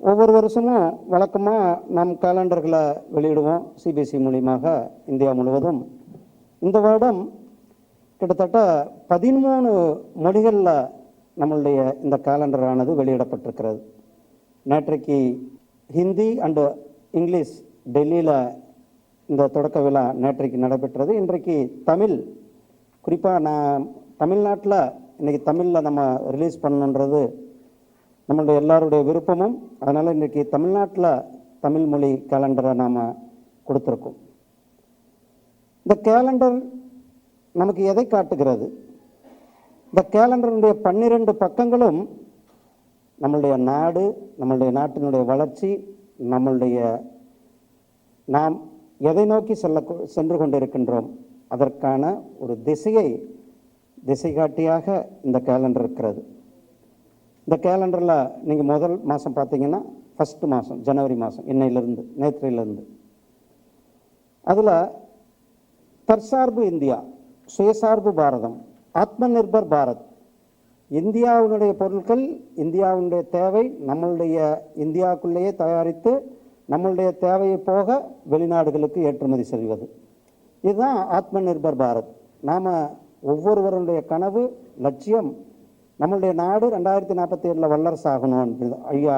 ஒவ்வொரு வருஷமும் வழக்கமாக நம் கேலண்டர்களை வெளியிடுவோம் சிபிஎஸ்சி மூலியமாக இந்தியா முழுவதும். இந்த வருடம் கிட்டத்தட்ட 13 மொழிகளில் நம்மளுடைய இந்த கேலண்டரானது வெளியிடப்பட்டிருக்கிறது. நேற்றைக்கு ஹிந்தி அண்டு இங்கிலீஷ் டெல்லியில் இந்த தொடக்க விழா நேற்றைக்கு நடைபெற்றது. இன்றைக்கு தமிழ், குறிப்பாக நான் தமிழ்நாட்டில் இன்றைக்கி தமிழில் நம்ம ரிலீஸ் பண்ணணுன்றது நம்மளுடைய எல்லாருடைய விருப்பமும். அதனால் இன்றைக்கி தமிழ்நாட்டில் தமிழ் மொழி கேலண்டரை நாம் கொடுத்துருக்கோம். இந்த கேலண்டர் நமக்கு எதை காட்டுகிறது? இந்த கேலண்டருடைய 12 பக்கங்களும் நம்மளுடைய நாடு, நம்மளுடைய நாட்டினுடைய வளர்ச்சி, நம்மளுடைய நாம் எதை நோக்கி சென்று கொண்டிருக்கின்றோம் அதற்கான ஒரு திசை காட்டியாக இந்த கேலண்டர் இருக்கிறது. இந்த கேலண்டரில் நீங்கள் முதல் மாதம் பார்த்தீங்கன்னா ஃபஸ்ட்டு மாதம் ஜனவரி மாதம், இன்னையிலிருந்து நேற்றையிலிருந்து அதில் தற்சார்பு இந்தியா, சுயசார்பு பாரதம், ஆத்ம நிர்பர் பாரத், இந்தியாவினுடைய பொருட்கள், இந்தியாவுடைய தேவை நம்மளுடைய இந்தியாவுக்குள்ளேயே தயாரித்து நம்மளுடைய தேவையை போக வெளிநாடுகளுக்கு ஏற்றுமதி செய்வது, இதுதான் ஆத்ம நிர்பர் பாரத். நாம் ஒவ்வொருவருடைய கனவு, லட்சியம், நம்மளுடைய நாடு 2047 வல்லரசு ஆகணும். ஐயா